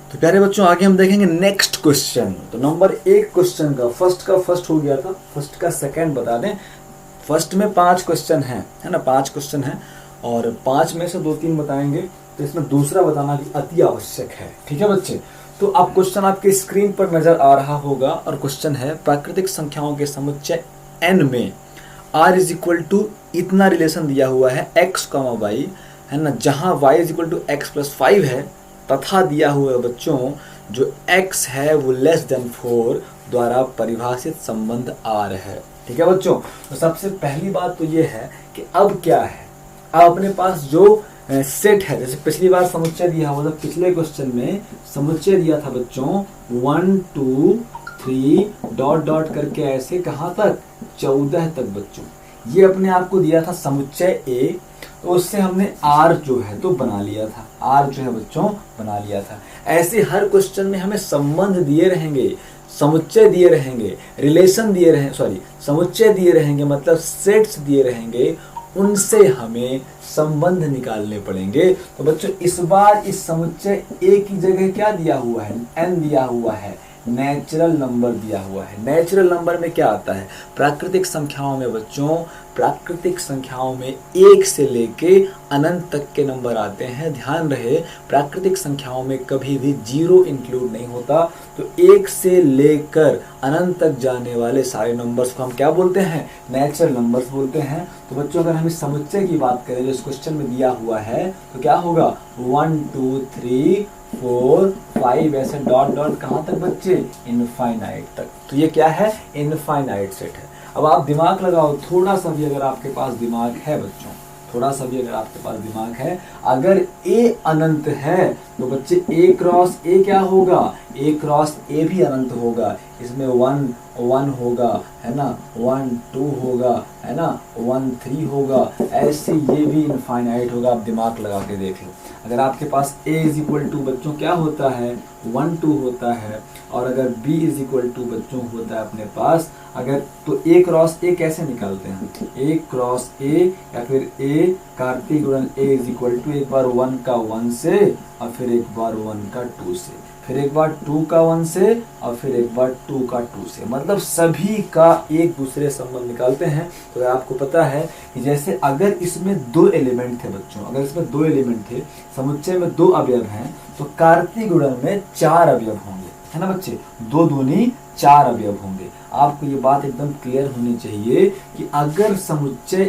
तो प्यारे बच्चों आगे हम देखेंगे नेक्स्ट क्वेश्चन। तो नंबर 1 क्वेश्चन का फर्स्ट हो गया था, फर्स्ट का सेकंड बता दें। फर्स्ट में 5 क्वेश्चन हैं, है ना, 5 क्वेश्चन हैं और 5 में से 2-3 बताएंगे, तो इसमें दूसरा बताना भी अति आवश्यक है। ठीक है बच्चे, तो अब क्वेश्चन आपके स्क्रीन पर नजर आ रहा होगा और क्वेश्चन है प्राकृतिक संख्याओं के समुच्चय n में r इज इक्वल टू इतना रिलेशन दिया हुआ है x, y, है ना, जहां y is equal to x plus 5 है तथा दिया हुआ है बच्चों जो x है वो लेस देन 4 द्वारा परिभाषित संबंध r है। ठीक है बच्चों, तो सबसे पहली बात तो ये है कि अब क्या है, अब अपने पास जो सेट है, जैसे पिछली बार समुच्चय दिया हुआ था, पिछले क्वेश्चन में समुच्चय दिया था बच्चों 1 2 3 डॉट डॉट करके ऐसे कहां तक 14 तक बच्चों, ये अपने आप को दिया था समुच्चय A, तो उससे हमने R जो है तो बना लिया था, R जो है बच्चों बना लिया था। ऐसे हर क्वेश्चन में हमें संबंध दिए रहेंगे, समुच्चय दिए रहेंगे, रिलेशन दिए रहेंगे, सॉरी समुच्चय दिए रहेंगे मतलब सेट्स दिए रहेंगे, उनसे हमें संबंध निकालने पड़ेंगे। तो बच्चों इस बार इस समुच्चय A की जगह क्या दिया हुआ है, n दिया हुआ है, नेचुरल नंबर दिया हुआ है। नेचुरल नंबर में क्या आता है, प्राकृतिक संख्याओं में बच्चों, प्राकृतिक संख्याओं में 1 से लेके अनंत तक के नंबर आते हैं। ध्यान रहे प्राकृतिक संख्याओं में कभी भी 0 इंक्लूड नहीं होता, तो 1 से लेकर अनंत तक जाने वाले सारे नंबर्स को हम क्या बोलते हैं, नेचुरल नंबर्स बोलते हैं। तो बच्चों अगर हम इस समुच्चय की बात करें जो इस क्वेश्चन में दिया हुआ है, तो क्या होगा 1 2 3 4 5 ऐसे डॉट डॉट कहां तक बच्चे, इनफाइनाइट तक। तो ये क्या है, इनफाइनाइट सेट है। अब आप दिमाग लगाओ, थोड़ा सा भी अगर आपके पास दिमाग है बच्चों, थोड़ा सा भी अगर आपके पास दिमाग है, अगर A अनंत है तो बच्चे A क्रॉस A क्या होगा, A क्रॉस A भी अनंत होगा। इसमें 1 1 होगा, है ना, 1 2 होगा, है ना, 1 3 होगा, ऐसे ये भी इनफाइनाइट होगा। आप दिमाग लगा के देख लो, अगर आपके पास A इज इक्वल टू बच्चों क्या होता है 1 2 होता है, और अगर B इज इक्वल टू बच्चों होता है अपने पास, अगर तो A क्रॉस A कैसे निकालते हैं, A क्रॉस A या फिर A कार्तिक गुणन A इज इक्वल टू एक बार 1 का 1 से और फिर एक बार 1 का 2 से, फिर एक बार 2 का 1 से और फिर एक बार 2 का 2 से, मतलब सभी का एक दूसरे संबंध निकालते हैं। तो अगर आपको पता है कि जैसे अगर इसमें 2 एलिमेंट थे बच्चों, अगर इसमें 2 एलिमेंट थे, समुच्चय में 2 अवयव हैं, तो कार्तिक गुणन में 4 अवयव होंगे, है ना बच्चे, 2 दूनी 4 अवयव होंगे। आपको ये बात एकदम क्लियर होनी चाहिए कि अगर समुच्चय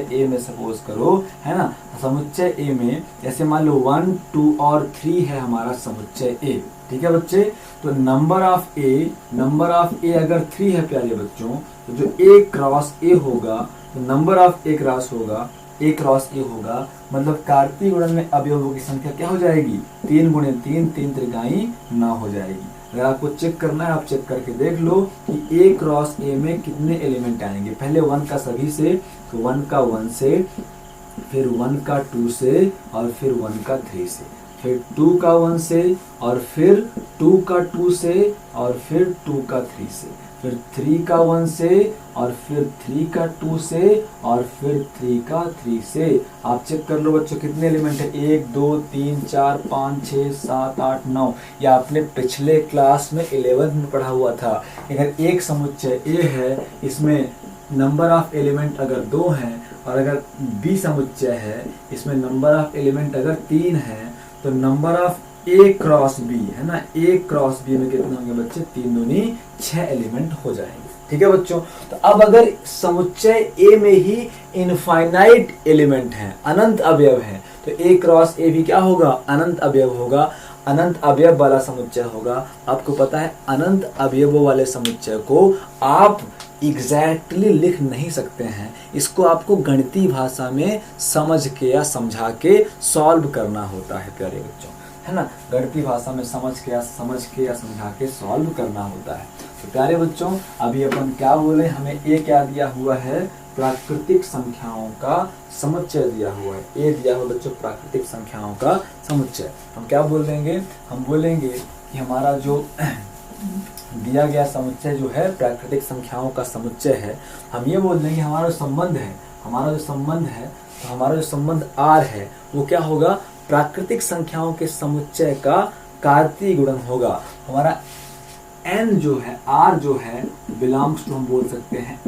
A में सपोज करो, है ना, समुच्चय A में जैसे मान लो 1 2 और 3 है हमारा समुच्चय A, ठीक है बच्चे, तो नंबर ऑफ A अगर 3 है प्यारे बच्चों, तो जो A क्रॉस A होगा, तो number of A cross A होगा, मतलब कार्तिक गुणन में अवयवों की संख्या क्या हो जाएगी, 3 गुणे 3 3 त्रिकाई 9 हो जाएगी। अगर आपको चेक करना है आप चेक करके देख लो कि A क्रॉस A में कितने एलिमेंट आएंगे। पहले 1 का सभी से, तो 1 का 1 से, फिर 1 का 2 से और फिर 1 का 3 से, फिर 2 का 1 से और फिर 2 का 2 से और फिर 2 का 3 से, फिर 3 का 1 से और फिर 3 का 2 से और फिर 3 का 3 से। आप चेक कर लो बच्चों कितने एलिमेंट है, 1 2 3 4 5 6 7 8 9। या आपने पिछले क्लास में 11th में पढ़ा हुआ था, अगर एक समुच्चय A है, इसमें नंबर ऑफ एलिमेंट अगर 2 हैं, और अगर B समुच्चय है, इसमें नंबर ऑफ एलिमेंट अगर 3 है, तो number of A cross B, है ना, A क्रॉस B में कितने होंगे बच्चे, 3 दूनी 6 एलिमेंट हो जाएंगे। ठीक है बच्चों, तो अब अगर समुच्चय A में ही इनफाइनाइट एलिमेंट हैं, अनंत अवयव हैं, तो A क्रॉस A भी क्या होगा, अनंत अवयव होगा, अनंत अवयव वाला समुच्चय होगा। आपको पता है अनंत अवयवों वाले समुच्चय को आप एग्जैक्टली लिख नहीं सकते हैं, इसको आपको गणितीय भाषा में समझ के या समझा के सॉल्व करना होता है प्यारे बच्चों, है ना, गणितीय भाषा में समझ के या समझा के सॉल्व करना होता है। तो प्यारे बच्चों अभी अपन क्या बोले, हमें A क्या दिया हुआ है, प्राकृतिक संख्याओं का समुच्चय दिया हुआ है, A दिया हुआ बच्चों प्राकृतिक संख्याओं का समुच्चय। हम क्या बोल देंगे, हम बोलेंगे कि हमारा जो दिया गया समुच्चय जो है प्राकृतिक संख्याओं का समुच्चय है, हम ये बोल देंगे हमारा जो संबंध है, तो हमारा जो संबंध R है वो क्या होगा, प्राकृतिक संख्याओं के समुच्चय का कार्तीय गुणन होगा। हमारा n जो है, r जो है बिलोंग्स टू, हम बोल सकते हैं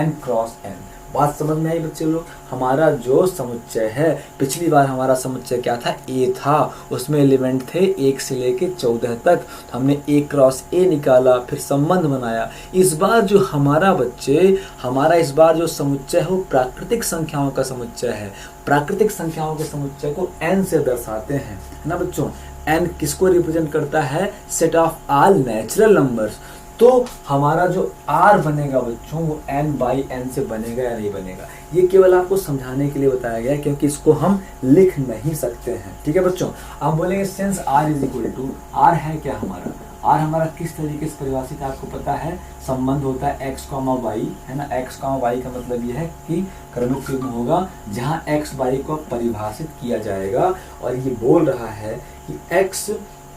n क्रॉस n। बात समझ में आई बच्चे लोग? हमारा जो समुच्चय है, पिछली बार हमारा समुच्चय क्या था? a था, उसमें एलिमेंट थे 1 से लेके 14 तक, तो हमने a क्रॉस a निकाला, फिर संबंध बनाया। इस बार जो हमारा बच्चे, हमारा इस बार जो समुच्चय है वो प्राकृतिक संख्याओं का समुच्चय है। प्राकृतिक संख्याओं के समुच्चय को n से दर्शाते हैं, है ना बच्चों? n किसको रिप्रेजेंट करता है? Set of all natural numbers. तो हमारा जो r बनेगा बच्चों वो n बाई n से बनेगा या नहीं बनेगा, ये केवल आपको समझाने के लिए बताया गया है, क्योंकि इसको हम लिख नहीं सकते हैं। ठीक है बच्चों? आप बोलेंगे since r is equal to, r है क्या हमारा? r हमारा किस तरीके से परिभाषित है आपको पता है? संबंध होता है x, y, है ना? x, y का मतलब ये है कि क्रमिक युग्म होगा जहाँ x, y को परिभाषित किया जाएगा, और ये बोल रहा है कि x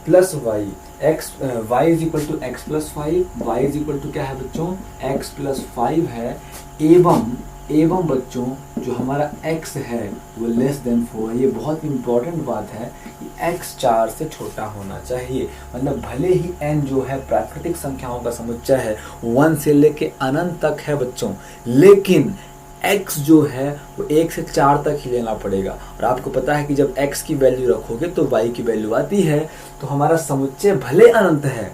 plus y, y is equal to x plus 5, y is equal to क्या है बच्चों? x प्लस 5 है, एवं बच्चों जो हमारा x है वो लेस देन 4 है। ये बहुत इंपॉर्टेंट बात है कि x 4 से छोटा होना चाहिए। मतलब भले ही n जो है प्राकृतिक संख्याओं का समुच्चय है, 1 से लेके अनंत तक है बच्चों, लेकिन x जो है वो 1 से 4 तक ही लेना पड़ेगा। और आपको पता है कि जब x की वैल्यू रखोगे तो y की वैल्यू आती है। तो हमारा समुच्चय भले अनंत है,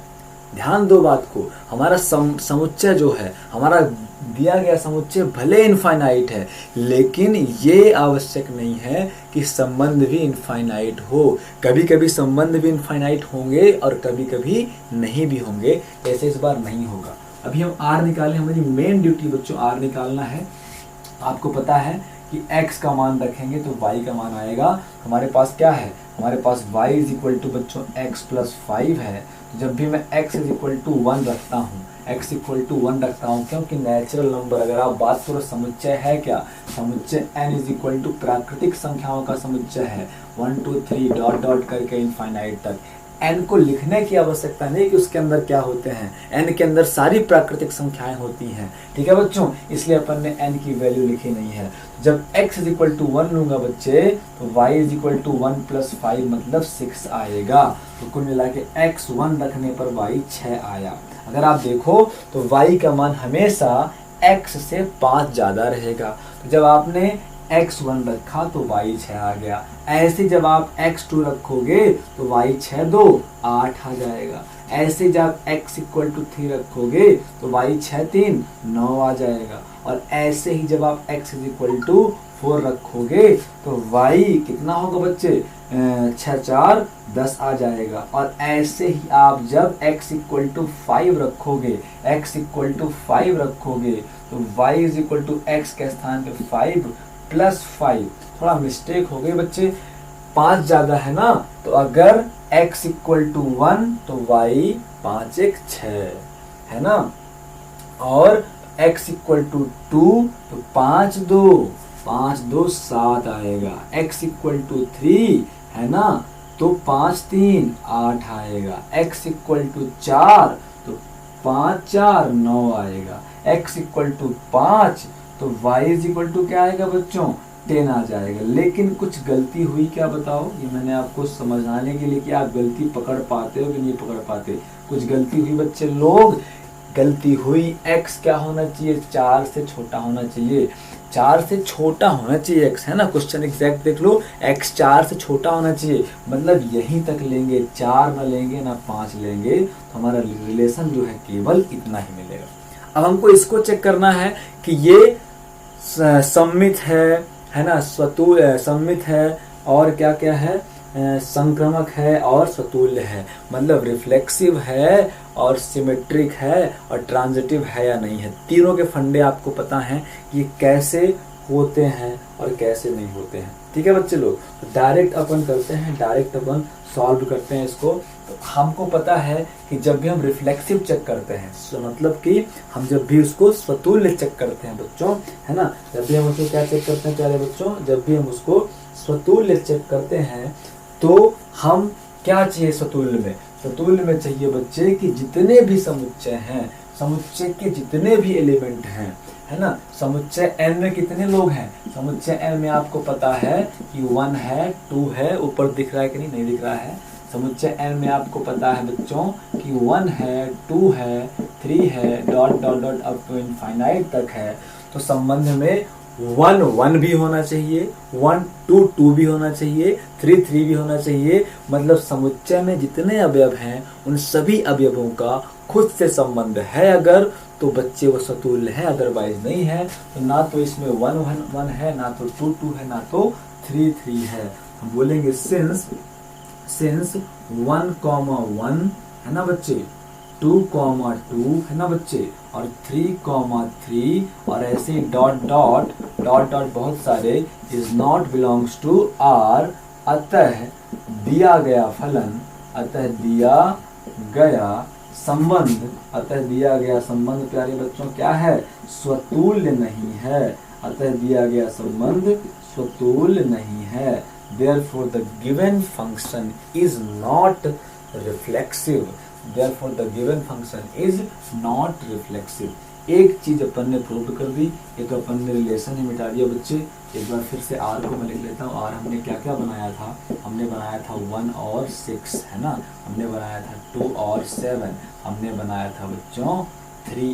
ध्यान दो बात को, हमारा समुच्चय जो है, हमारा दिया गया समुच्चय भले इनफाइनाइट है, लेकिन ये आवश्यक नहीं है कि संबंध भी इनफाइनाइट हो। कभी कभी संबंध भी इनफाइनाइट होंगे और कभी कभी नहीं भी होंगे, ऐसे इस बार नहीं होगा। अभी हम r निकालें, हमारी मेन ड्यूटी बच्चों r निकालना है। आपको पता है कि x का मान रखेंगे तो y का मान आएगा। हमारे पास क्या है? हमारे पास y इज इक्वल टू बच्चों x प्लस 5 है। तो जब भी मैं x इज इक्वल टू 1 रखता हूँ, x इक्वल टू 1 रखता हूँ, क्योंकि नेचुरल नंबर, अगर आप बात करो समुच्चय है क्या? समुच्चय n इज इक्वल टू प्राकृतिक संख्याओं का समुच्चय है, 1 2 3 डॉट डॉट करके इनफाइनाइट तक। n को लिखने की आवश्यकता नहीं कि उसके अंदर क्या होते हैं, n के अंदर सारी प्राकृतिक संख्याएं होती हैं। ठीक है बच्चों? इसलिए अपन ने n की वैल्यू लिखी नहीं है। जब x इज इक्वल टू 1 लूंगा बच्चे, तो y is equal to 1 plus 5 मतलब 6 आएगा। तो कुल मिला के x 1 रखने पर y 6 आया। अगर आप देखो तो y का मान हमेशा x से 5 ज्यादा रहेगा। तो जब आपने x1 रखा तो y 6 आ गया। ऐसे जब आप x2 रखोगे तो y 6 2 8 आ जाएगा। ऐसे जब x इक्वल टू 3 रखोगे तो y 6 3 9 आ जाएगा। और ऐसे ही जब आप x इज इक्वल टू 4 रखोगे तो y कितना होगा बच्चे? 6 4 10 आ जाएगा। और ऐसे ही आप जब x इक्वल टू 5 रखोगे, x इक्वल टू 5 रखोगे तो y is equal to x के स्थान पे 5 प्लस 5। थोड़ा मिस्टेक हो गई बच्चे, 5 ज्यादा है ना, तो अगर x इक्वल टू 1 तो y 5 1 6 है ना, और x इक्वल टू 2 तो 5 2 7 आएगा। x इक्वल टू 3 है ना, तो 5 3 8 आएगा। x इक्वल टू 4 तो 5 4 9 आएगा। x इक्वल टू 5 तो y इज इक्वल टू क्या आएगा बच्चों? 10 आ जाएगा। लेकिन कुछ गलती हुई क्या बताओ? ये मैंने आपको समझाने के लिए कि आप गलती पकड़ पाते हो कि नहीं पकड़ पाते। कुछ गलती हुई बच्चे लोग, गलती हुई। x क्या होना चाहिए? 4 से छोटा होना चाहिए। 4 से छोटा होना चाहिए x, है ना? क्वेश्चन एग्जैक्ट देख लो, x 4 से छोटा होना चाहिए, मतलब यहीं तक लेंगे, 4 ना लेंगे ना 5 लेंगे, तो हमारा रिलेशन जो है केवल इतना ही मिलेगा। अब हमको इसको चेक करना है कि ये सम्मित है ना, सम्मित है, और क्या क्या है? संक्रमक है और स्वतुल्य है, मतलब रिफ्लेक्सिव है और सिमेट्रिक है और ट्रांजिटिव है या नहीं है। तीनों के फंडे आपको पता हैं कि कैसे होते हैं और कैसे नहीं होते हैं। ठीक है बच्चे लोग? तो डायरेक्ट अपन करते हैं, डायरेक्ट अपन सॉल्व करते हैं इसको। तो हमको पता है कि जब भी हम रिफ्लेक्सिव चेक करते हैं, तो मतलब कि हम जब भी उसको स्वतुल्य चेक करते हैं बच्चों, है ना, जब भी हम उसको क्या चेक करते हैं प्यारे बच्चों? जब भी हम उसको स्वतुल्य चेक करते हैं तो हम क्या चाहिए स्वतुल्य में? स्वतुल्य में चाहिए बच्चे कि जितने भी समुच्चय हैं, समुच्चय के जितने भी एलिमेंट हैं, है ना। समुच्चय n में कितने लोग हैं, समुच्चय n में आपको पता है कि 1 है, 2 है, ऊपर दिख रहा है कि नहीं, नहीं दिख रहा है। समुच्चय n में आपको पता है बच्चों कि 1 है, 2 है, 3 है, dot dot dot up to infinite तक है। तो संबंध में 1 1 भी होना चाहिए, 1 2 2 भी होना चाहिए, 3 3 भी होना चाहिए। मतलब समुच्चय में जितने अवयव हैं उन सभी अवयवों का खुद से संबंध है अगर, तो बच्चे वो सतुल्य है, अदरवाइज नहीं है। तो ना तो इसमें 1 1 1 है, ना तो 2 2 है, ना तो 3 3 है। हम बोलेंगे सिंस 1 1 है ना बच्चे, 2 2 है ना बच्चे, और 3 3 और ऐसे ही डॉट डॉट डॉट डॉट बहुत सारे is not belongs to R. अतः दिया गया फलन, अतः दिया गया संबंध, अतः दिया गया संबंध प्यारे बच्चों क्या है, स्वतुल्य नहीं है। अतः दिया गया संबंध स्वतुल्य नहीं है। Therefore the given function is not reflexive. Therefore the given function is not reflexive. एक चीज अपन ने प्रूव कर दी, ये तो अपन ने रिलेशन ही मिटा दिया बच्चे। एक बार फिर से आर को मैं लिख लेता हूँ। आर हमने क्या क्या बनाया था, हमने बनाया था 1 और 6 है ना, हमने बनाया था 2 और 7, हमने बनाया था बच्चों 3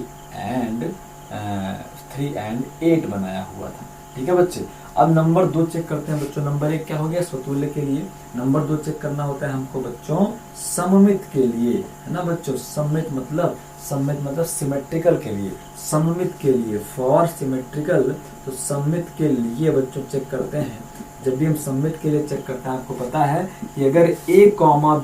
and 8 बनाया हुआ था। ठीक है बच्चे। अब नंबर 2 चेक करते हैं बच्चों। नंबर 1 क्या हो गया, स्वतुल्य के लिए। नंबर 2 चेक करना होता है हमको बच्चों सममित के लिए, है ना बच्चों। सममित मतलब सिमेट्रिकल के लिए, सममित के लिए, फॉर सिमेट्रिकल। तो सममित के लिए बच्चों चेक करते हैं। जब भी हम सममित के लिए चेक करते हैं, आपको पता है कि अगर a,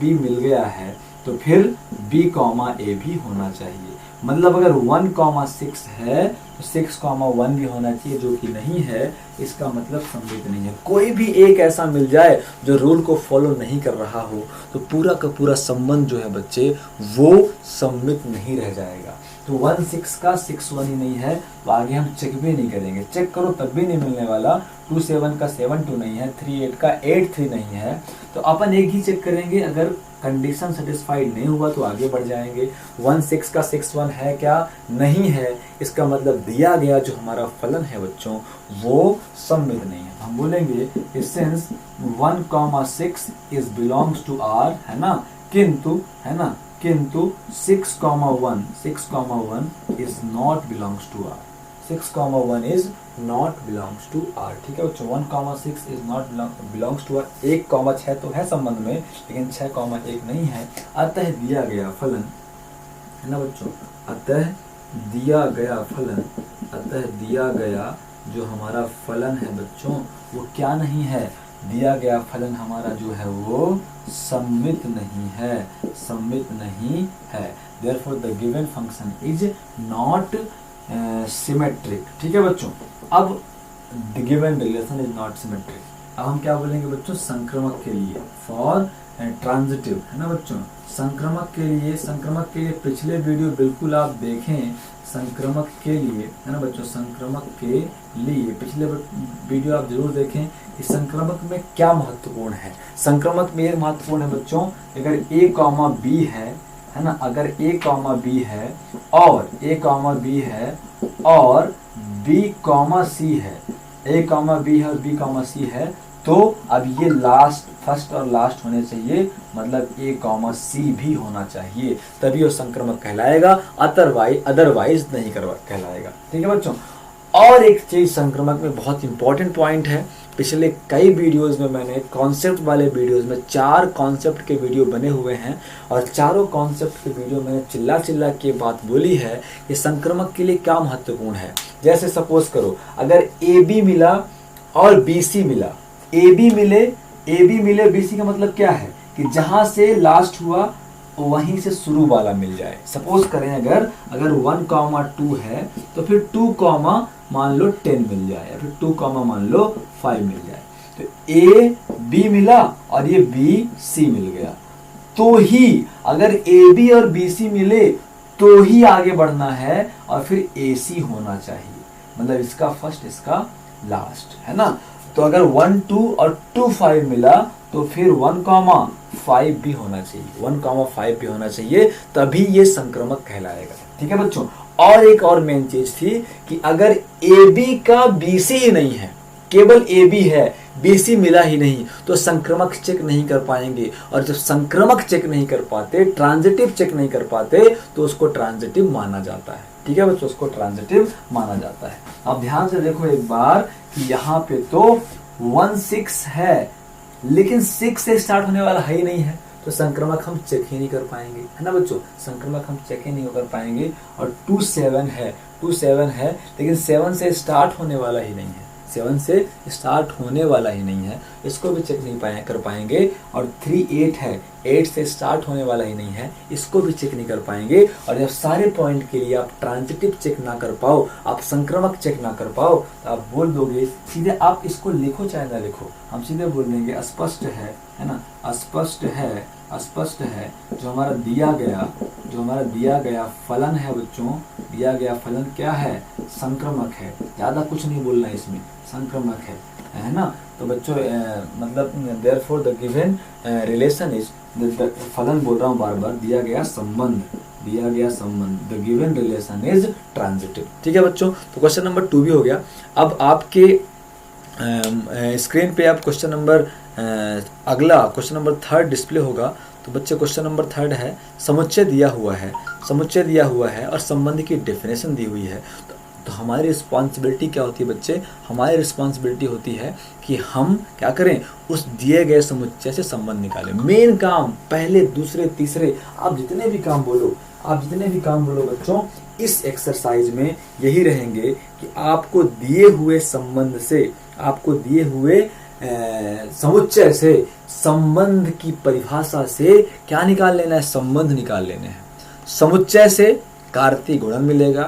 b मिल गया है तो फिर b, a भी होना चाहिए। मतलब अगर 1, 6 है तो 6, 1 भी होना चाहिए, जो कि नहीं है। इसका मतलब सममित नहीं है। कोई भी एक ऐसा मिल जाए जो रूल को फॉलो नहीं कर रहा हो तो पूरा का पूरा संबंध जो है बच्चे वो सममित नहीं रह जाएगा। तो 1 6 का 6 1 ही नहीं है तो आगे हम चेक भी नहीं करेंगे। चेक करो तब भी नहीं मिलने वाला। 2 7 का 7 2 नहीं है, 3 8 का 8 3 नहीं है। तो अपन एक ही चेक करेंगे, अगर कंडीशन सेटिस्फाइड नहीं हुआ तो आगे बढ़ जाएंगे। 1 6 का 6 1 है क्या, नहीं है। इसका मतलब दिया गया जो हमारा फलन है बच्चों वो सममित नहीं है। हम बोलेंगे since 1, 6 is belongs to R, है ना, किंतु, है ना, किंतु 6, 1 is not belongs to R. 6, 1 is not belongs to R. ठीक है बच्चों। 1, 6 is not belongs to R. 1, 6 तो है संबंध में, लेकिन 6, 1 नहीं है। अतः दिया गया फलन, है ना बच्चों, अतः दिया गया फलन, अतः दिया गया जो हमारा फलन है बच्चों वो क्या नहीं है, दिया गया फलन हमारा जो है वो सममित नहीं है, सममित नहीं है। Therefore the given function is not symmetric। ठीक है बच्चों। अब the given relation is not symmetric। अब हम क्या बोलेंगे बच्चों, संक्रमक के लिए, फॉर ट्रांजिटिव, है ना बच्चों। संक्रमक के लिए पिछले वीडियो बिल्कुल आप देखें। संक्रमक के लिए, है ना बच्चों, संक्रमक के लिए पिछले वीडियो आप जरूर देखें कि संक्रमक में क्या महत्वपूर्ण है। संक्रमक में एक महत्वपूर्ण है बच्चों, अगर a, b है ना, अगर a, b है और a, b है और b, c है, a, b है और b, c है, तो अब ये लास्ट, फर्स्ट और लास्ट होने चाहिए, मतलब a, c भी होना चाहिए, तभी वो संक्रमक कहलाएगा। अदरवाइज नहीं कहलाएगा। ठीक है बच्चों। और एक चीज संक्रमक में बहुत इंपॉर्टेंट पॉइंट है, पिछले कई वीडियोस में मैंने कॉन्सेप्ट वाले वीडियोस में 4 कॉन्सेप्ट के वीडियो बने हुए हैं और चारों कॉन्सेप्ट के वीडियो मैंने चिल्ला के बात बोली है कि संक्रमक के लिए क्या महत्वपूर्ण है। जैसे सपोज करो अगर AB मिला और BC मिला, AB मिले BC का मतलब क्या है कि जहां से लास्ट हुआ वहीं से शुरू वाला मिल जाए। सपोज करें अगर 1, 2 है तो फिर 2, मान लो 10 मिल जाए, या फिर 2, मान लो 5 मिल जाए। तो A B मिला और ये B C मिल गया, तो ही अगर A B और B C मिले तो ही आगे बढ़ना है और फिर A C होना चाहिए, मतलब इसका फर्स्ट इसका लास्ट, है ना। तो अगर 1 2 और 2 5 मिला तो फिर 1, 5 भी होना चाहिए, 1, 5 भी होना चाहिए, तभी ये संक्रमक कहलाएगा। ठीक है बच्चों। और एक और मेन चीज थी कि अगर ए बी का बी से ही नहीं है, केवल ए बी है, बीसी मिला ही नहीं, तो संक्रमक चेक नहीं कर पाएंगे। और जब संक्रमक चेक नहीं कर पाते, ट्रांजिटिव चेक नहीं कर पाते, तो उसको ट्रांजिटिव माना जाता है। ठीक है बच्चों, उसको ट्रांजिटिव माना जाता है। अब ध्यान से देखो एक बार कि यहाँ पे तो 1-6 है, लेकिन 6 से स्टार्ट होने वाला है ही नहीं है, तो संक्रमक हम चेक ही नहीं कर पाएंगे, है ना बच्चों, संक्रमक हम चेक ही नहीं कर पाएंगे। और 2-7 है, 2-7 है, लेकिन 7 से स्टार्ट होने वाला ही नहीं है, 7 से स्टार्ट होने वाला ही नहीं है, इसको भी चेक नहीं कर पाएंगे। और 3-8 है, 8 से स्टार्ट होने वाला ही नहीं है, इसको भी चेक नहीं कर पाएंगे। और जब सारे पॉइंट के लिए आप ट्रांजिटिव चेक ना कर पाओ, आप संक्रमक चेक ना कर पाओ, तो आप बोल दोगे सीधे, आप इसको लिखो चाहे ना लिखो, हम सीधे बोल देंगे स्पष्ट है ना, स्पष्ट है, स्पष्ट है। जो हमारा दिया गया फलन है बच्चों, दिया गया फलन क्या है, संक्रमक है, ज्यादा कुछ नहीं बोलना है इसमें, संक्रमक है ना। तो बच्चों मतलब therefore the given relation is, फलन बोल रहा हूँ बार बार, दिया गया संबंध, the given relation is transitive. ठीक है बच्चों, तो क्वेश्चन नंबर 2 भी हो गया। अब आपके स्क्रीन पे आप क्वेश्चन नंबर अगला क्वेश्चन नंबर 3 डिस्प्ले होगा। तो बच्चे क्वेश्चन नंबर 3 है, समुच्चय दिया हुआ है और संबंध की डेफिनेशन दी हुई है। तो हमारी रिस्पॉन्सिबिलिटी क्या होती है बच्चे, हमारी रिस्पॉन्सिबिलिटी होती है कि हम क्या करें, उस दिए गए समुच्चय से संबंध निकालें। मेन काम पहले, दूसरे, तीसरे, आप जितने भी काम बोलो बच्चों, इस एक्सरसाइज में यही रहेंगे कि आपको दिए हुए संबंध से, आपको दिए हुए समुच्चय से, संबंध की परिभाषा से क्या निकाल लेना है, संबंध निकाल लेने हैं। समुच्चय से कार्तीय गुणन मिलेगा,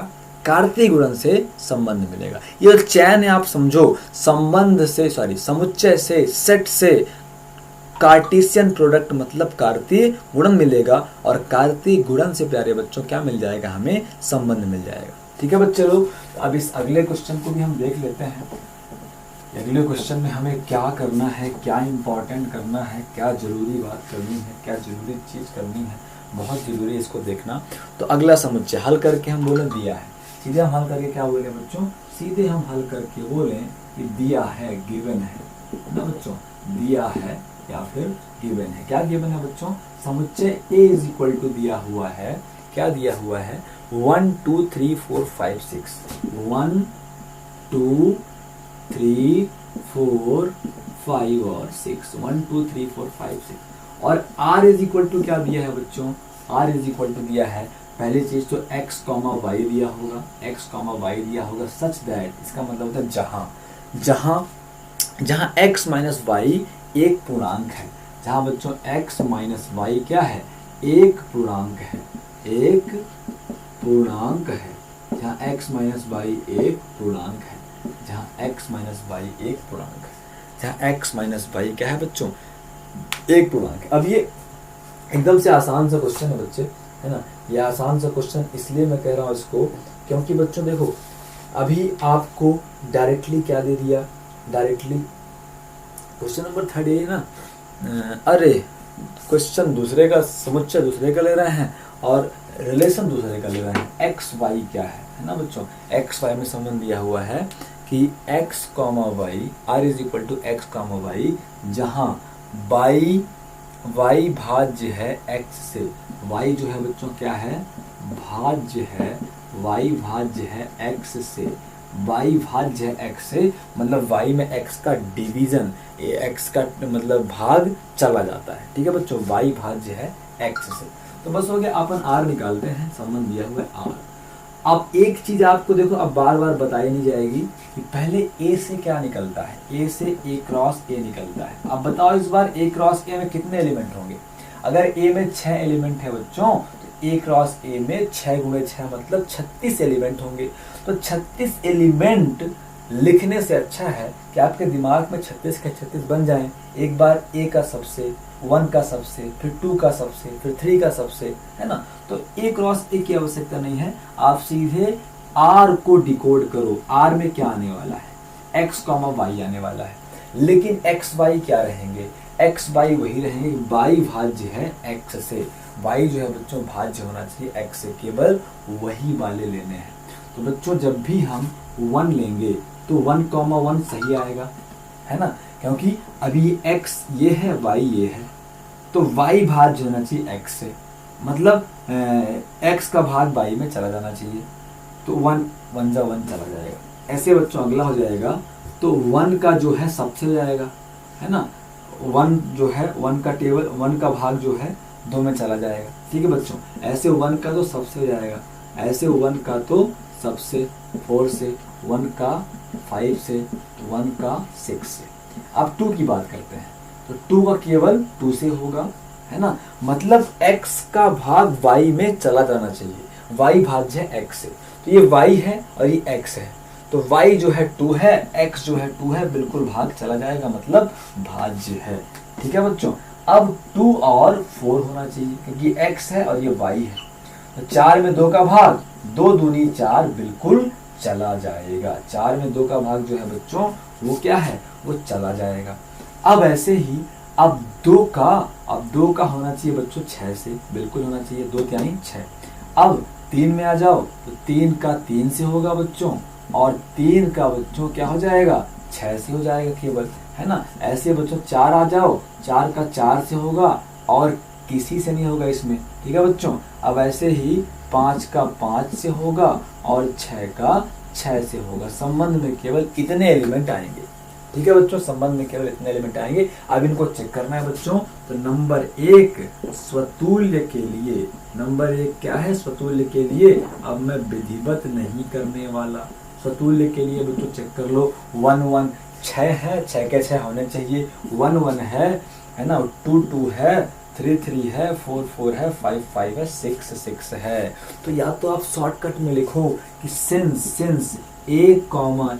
कार्तीय गुणन से संबंध मिलेगा। ये चैन है, आप समझो, संबंध से, समुच्चय से, सेट से कार्टेशियन प्रोडक्ट मतलब कार्तीय गुणन मिलेगा, और कार्तीय गुणन से प्यारे बच्चों क्या मिल जाएगा, हमें संबंध मिल जाएगा। ठीक है बच्चे लोग, अब इस अगले क्वेश्चन को भी हम देख लेते हैं। अगले क्वेश्चन में हमें क्या करना है, क्या इंपॉर्टेंट करना है, क्या जरूरी बात करनी है, क्या जरूरी चीज करनी है, बहुत जरूरी है इसको देखना। तो अगला समुच्चय हल करके हम बोले दिया है, सीधे हम हल करके क्या बोले बच्चों, सीधे हम हल करके बोले कि दिया है, गिवन है ना बच्चों, दिया है या फिर गिवन है। क्या गिवन है बच्चों, समुच्चय A इज इक्वल टू दिया हुआ है, क्या दिया हुआ है, 1 2 3 4 5 6, 1 2 3 4 5 और 6, 1 2 3 4 5 6। और R इज इक्वल टू क्या दिया है बच्चों, R इज इक्वल टू दिया है, पहली चीज तो x, y दिया होगा, x, y दिया होगा, सच दैट, इसका मतलब होता है जहां x माइनस y एक पूर्णांक है, जहां बच्चों x माइनस y क्या है, एक पूर्णांक है, एक पूर्णांक है, जहां x माइनस y एक पूर्णांक है, जहां x माइनस y एक पूर्णांक है, जहां x माइनस y क्या है बच्चों, एक पूर्णांक है। अब ये एकदम से आसान सा क्वेश्चन है बच्चे, है ना, ये आसान सा क्वेश्चन इसलिए मैं कह रहा हूँ इसको, क्योंकि बच्चों देखो अभी आपको डायरेक्टली क्या दे दिया, डायरेक्टली क्वेश्चन नंबर 3 है ना, अरे क्वेश्चन दूसरे का, समुच्चय दूसरे का ले रहे हैं और रिलेशन दूसरे का ले रहे हैं। एक्स वाई क्या है ना बच्चों, एक्स वाई में संबंध दिया हुआ है कि x comma y, R is equal to x comma y, जहां वाई भाज्य है एक्स से, वाई जो है बच्चों क्या है, भाज्य है, वाई भाज्य है एक्स से, वाई भाज्य है एक्स से, मतलब वाई में एक्स का डिवीजन, एक्स का मतलब भाग चला जाता है। ठीक है बच्चों, वाई भाज्य है एक्स से। तो बस हो गया, अपन आर निकालते हैं, संबंध दिया हुआ है आर। अब एक चीज आपको देखो, अब बार बार बताई नहीं जाएगी कि पहले ए से क्या निकलता है, ए से ए क्रॉस ए निकलता है। अब बताओ इस बार ए क्रॉस ए में कितने एलिमेंट होंगे, अगर ए में 6 एलिमेंट है बच्चों, तो ए क्रॉस ए में 6 गुणे 6 मतलब 36 एलिमेंट होंगे। तो 36 एलिमेंट लिखने से अच्छा है कि आपके दिमाग में 36 के 36 बन जाएं। एक बार ए का सबसे, 1 का सबसे, फिर 2 का सबसे, फिर 3 का सबसे, है ना। तो ए क्रॉस ए की आवश्यकता नहीं है, आप सीधे आर को डिकोड करो। आर में क्या आने वाला है, एक्स कॉमा वाई आने वाला है, लेकिन एक्स वाई क्या रहेंगे, एक्स वाई वही रहेंगे, वाई भाज्य है एक्स से, वाई जो है बच्चों भाज्य होना चाहिए एक्स से, केवल वही वाले लेने हैं। तो बच्चों जब भी हम 1 लेंगे तो 1,1 सही आएगा, है ना, क्योंकि अभी x ये है y ये है, तो y भाज्य होना चाहिए x से, मतलब x का भाग y में चला जाना चाहिए, तो 1 1 चला जाएगा। ऐसे बच्चों अगला हो जाएगा, तो 1 का जो है सबसे हो जाएगा, है ना, 1 जो है 1 का टेबल 1 का भाग जो है 2 में चला जाएगा, ठीक है बच्चों। ऐसे 1 का तो सबसे हो जाएगा, ऐसे 1 का तो सबसे 4 से, 1 का 5 से, 1 का 6 से। अब 2 की बात करते हैं, तो 2 का केवल 2 से होगा, है ना, मतलब x का भाग y में चला जाना चाहिए, y भाज्य है x से, तो ये y है और ये x है, तो y जो है 2 है, x जो है 2 है, बिल्कुल भाग चला जाएगा, मतलब भाज्य है, ठीक है बच्चों। अब 2 और 4 होना चाहिए, क्योंकि x है और ये y है, तो 4 में 2 का भाग 2 दूनी 4 बिल्कुल चला जाएगा, 4 में 2 का भाग जो है बच्चों वो क्या है, वो चला जाएगा। अब ऐसे ही अब 2 का होना चाहिए बच्चों 6 से, बिल्कुल होना चाहिए, 2 क्या नहीं 6। अब 3 में आ जाओ, तो 3 का 3 से होगा बच्चों, और 3 का बच्चों क्या हो जाएगा 6 से हो जाएगा केवल, है ना। ऐसे बच्चों 4 आ जाओ, 4 का 4 से होगा और किसी से नहीं होगा इसमें, ठीक है बच्चों। अब ऐसे ही 5 का 5 से होगा और 6 का 6 से होगा। संबंध में केवल इतने एलिमेंट आएंगे, ठीक है बच्चों, संबंध में केवल इतने एलिमेंट आएंगे। अब इनको चेक करना है बच्चों। तो नंबर 1 स्वतुल्य के लिए, नंबर 1 क्या है स्वतुल्य के लिए, अब मैं विधिवत नहीं करने वाला। स्वतुल्य के लिए बच्चों चेक कर लो, 1 1 6 है, 6 के 6 होने चाहिए, 1 1 है ना, 2 2 है, 3 3 है, 4 4 है, 5 5 है, 6 6 है। तो या तो आप शॉर्टकट में लिखो कि since A,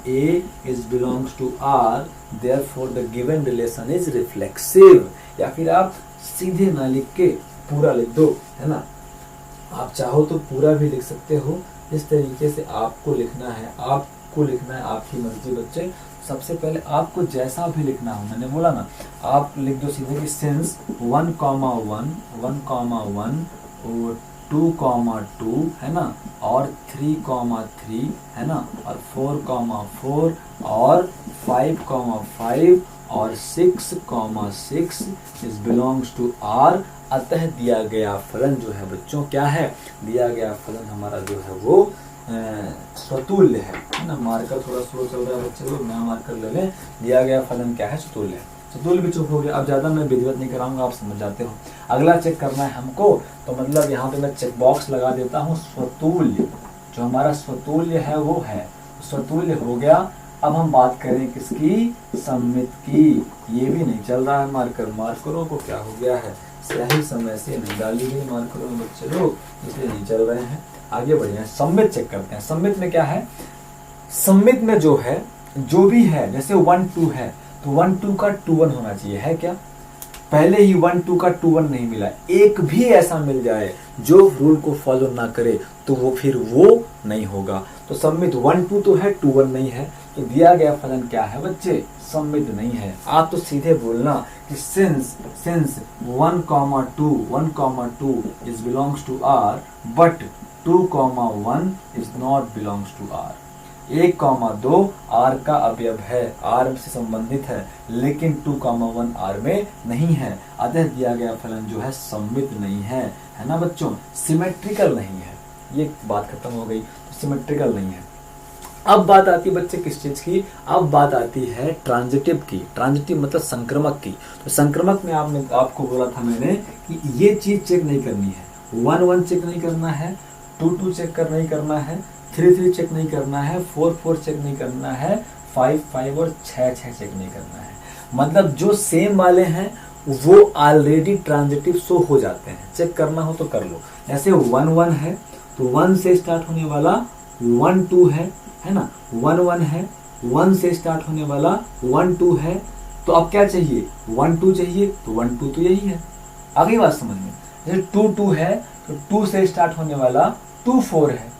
A is belongs to R, therefore the given relation is reflexive, या फिर आप सीधे ना लिख के पूरा लिख दो, है ना। आप चाहो तो पूरा भी लिख सकते हो, इस तरीके से आपको लिखना है, आपकी मर्जी बच्चे। सबसे पहले आपको जैसा भी लिखना हो, मैंने बोला ना, आप लिख दो सीधे कि सिंस 1 1 और 2 2 है ना, और 3 3 है ना, और 4 4 और 5 5 और 6 6 इस बिलोंग्स टू R। अतः दिया गया फलन जो है बच्चों क्या है, दिया गया फलन हमारा जो है वो स्वतुल्य है ना। मार्कर थोड़ा स्लो चल रहा है बच्चे लोग, नया मार्कर ले लें। दिया गया फलन क्या है, स्वतुल्य है। स्वतुल्य भी चुप हो गया। अब ज्यादा मैं विधिवत नहीं कराऊंगा, आप समझ जाते हो। अगला चेक करना है हमको, तो मतलब यहाँ पे मैं चेक बॉक्स लगा देता हूँ, स्वतुल्य। जो हमारा स्वतुल्य है वो है, स्वतुल्य हो गया। अब हम बात करें किसकी, सममित की। ये भी नहीं चल रहा है मार्कर, मार्करों को क्या हो गया है, सही समय से नहीं डाली गई मार्करों में बच्चे लोग, इसलिए नहीं चल रहे हैं। आगे बढ़े हैं, सममित चेक करते हैं। सममित में क्या है, सममित में जो है जो भी है, जैसे 1 2 है तो 1 2 का 2 1 होना चाहिए, है क्या। पहले ही 1 2 का 2 1 नहीं मिला, एक भी ऐसा मिल जाए जो रूल को फॉलो ना करे तो वो फिर वो नहीं होगा। तो सममित 1 2 तो है, 2 1 नहीं है, तो दिया गया फलन क्या है बच्चे, सममित नहीं है। आप तो सीधे बोलना कि since 1 2 is belongs to R but 2 1 is not belongs to R। 1 2 R का अवयव है, R से संबंधित है, लेकिन 2 1 R में नहीं है। अतः दिया गया फलन जो है सममित नहीं है ना बच्चों, सिमेट्रिकल नहीं है। ये बात खत्म हो गई, तो सिमेट्रिकल नहीं है। अब बात आती है बच्चे किस चीज की, अब बात आती है ट्रांजिटिव की। ट्रांजिटिव मतलब संक्रमक की। तो संक्रमक में आपको बोला था मैंने कि ये चीज चेक नहीं करनी है, 1 1 चेक नहीं करना है, 2 2 चेक नहीं करना है, 3 3 चेक नहीं करना है, 4 4 चेक नहीं करना है, 5 5 और 6 6 चेक नहीं करना है। मतलब जो सेम वाले हैं वो ऑलरेडी ट्रांजिटिव शो हो जाते हैं, चेक करना हो तो कर लो। जैसे 1 1 है तो 1 से स्टार्ट होने वाला 1 2 है ना, 1 1 है, 1 से स्टार्ट होने वाला 1 2 है। तो अब क्या चाहिए, 1 2 चाहिए, तो 1 2 तो यही है। आगे बात समझ में। जैसे 2 2 है तो 2 से स्टार्ट होने वाला 2 4 है।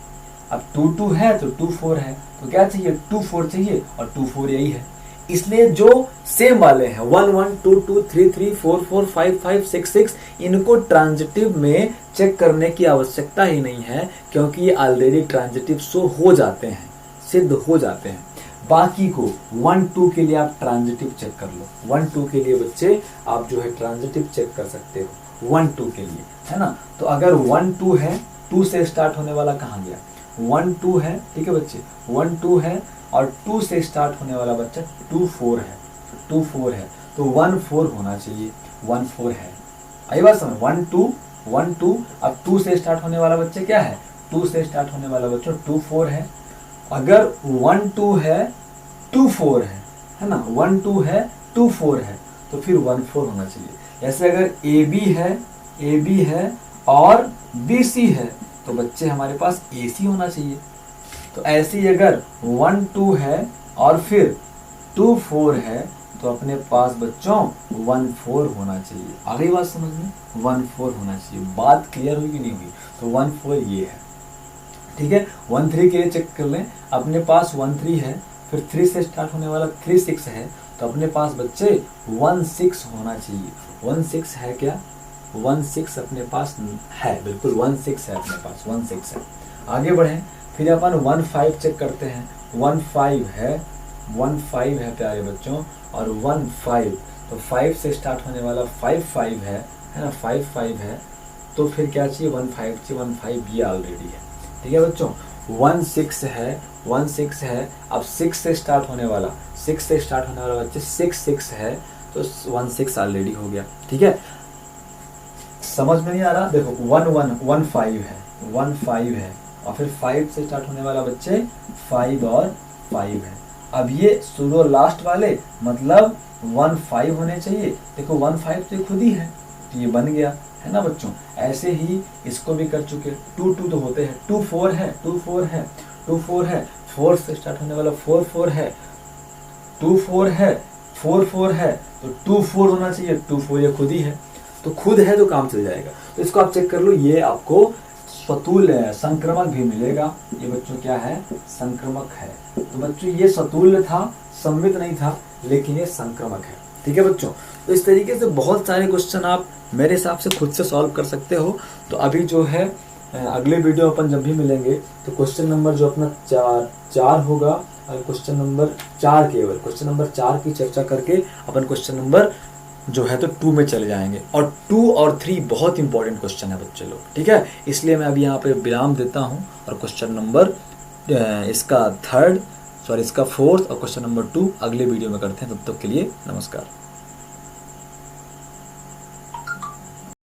अब 2 2 है तो 2 4 है, तो क्या चाहिए, 2 4 चाहिए, और 2 4 यही है। इसलिए जो सेम वाले हैं 1 1 2 2 3 3 4 4 5 5 6 6 इनको ट्रांजिटिव में चेक करने की आवश्यकता ही नहीं है, क्योंकि ये ऑलरेडी ट्रांजिटिव शो हो जाते हैं, सिद्ध हो जाते हैं। बाकी को 1 2 के लिए आप ट्रांजिटिव चेक कर लो। 1 2 के लिए बच्चे आप जो है ट्रांजिटिव चेक कर सकते हो 1 2 के लिए, है ना। तो अगर 1 2 है, 2 से स्टार्ट होने वाला कहाँ गया, 1 2 है, ठीक है बच्चे, 1 2 है और 2 से स्टार्ट होने वाला बच्चा 2 4 है, 2 4 है, तो 1 4 होना चाहिए, 1 4 है। आई बात समझ, 1 2 1 2, अब 2 से स्टार्ट होने वाला बच्चे क्या है, 2 से स्टार्ट होने वाला बच्चा 2 4 है। अगर 1 2 है 2 4 है ना, 1 2 है 2 4 है, तो फिर 1 4 होना चाहिए। ऐसे अगर ए बी है और बी सी है, तो बच्चे हमारे पास ए सी होना चाहिए। तो ऐसे ही अगर 1 2 है और फिर 2 4 है, तो अपने पास बच्चों 1 4 होना चाहिए। आ गई बात समझ में, 1 4 होना चाहिए। बात क्लियर हुई कि नहीं हुई, तो 1 4 ये है, ठीक है। 1 3 के लिए चेक कर लें, अपने पास 1 3 है, फिर 3 से स्टार्ट होने वाला 3 6 है, तो अपने पास बच्चे 1 6 होना चाहिए। 1 6 है क्या, 1 6 अपने पास है, बिल्कुल 1 6 है अपने पास, 1 6 है। आगे बढ़ें, फिर अपन 1 5 चेक करते हैं। 1 5 है, 1 5 है प्यारे बच्चों, और 1 5, तो 5 से स्टार्ट होने वाला 5 5 है ना, 5 5 है, तो फिर क्या चाहिए, 1 5 चाहिए। 1 5 ये ऑलरेडी है, ठीक है बच्चों। 1 6 है, 1 6 है, अब 6 से स्टार्ट होने वाला, 6 से स्टार्ट होने वाला बच्चे 6 6 है, तो 1 6 ऑलरेडी हो गया, ठीक है। समझ में नहीं आ रहा, देखो 1 1 1 5 है, 1 5 है, और फिर 5 से स्टार्ट होने वाला बच्चे 5 और 5 है। अब ये शुरू लास्ट वाले मतलब 1 5 होने चाहिए, देखो 1 5 तो खुद ही है, तो ये बन गया, है ना बच्चों। ऐसे ही इसको भी कर चुके, 2 2 तो होते हैं, 2 4 है, 2 4 है, 2 4 है, 4 से स्टार्ट होने वाला 4 4 है, 2 4 है, 4 4 है, तो 2 4 होना चाहिए, 2 4 ये खुद ही है, तो खुद है तो काम चल जाएगा। तो इसको आप चेक कर लो, ये आपको स्वतुल्य संक्रमक भी मिलेगा। ये बच्चों क्या है, संक्रमक है। तो बच्चों ये स्वतुल्य था, सम्मित नहीं था, लेकिन ये संक्रमक है, ठीक है बच्चों। तो इस तरीके से बहुत सारे क्वेश्चन आप मेरे हिसाब से खुद से सॉल्व कर सकते हो। तो अभी जो है अगले वीडियो अपन जब भी मिलेंगे, तो क्वेश्चन नंबर जो अपना 4 होगा, और क्वेश्चन नंबर 4 केवल क्वेश्चन नंबर 4 की चर्चा करके अपन क्वेश्चन नंबर जो है तो 2 में चले जाएंगे। और 2 और 3 बहुत इंपॉर्टेंट क्वेश्चन है बच्चे लोग, ठीक है। इसलिए मैं अभी यहाँ पे विराम देता हूँ, और क्वेश्चन नंबर इसका 4th और क्वेश्चन नंबर 2 अगले वीडियो में करते हैं। तब तक के लिए नमस्कार।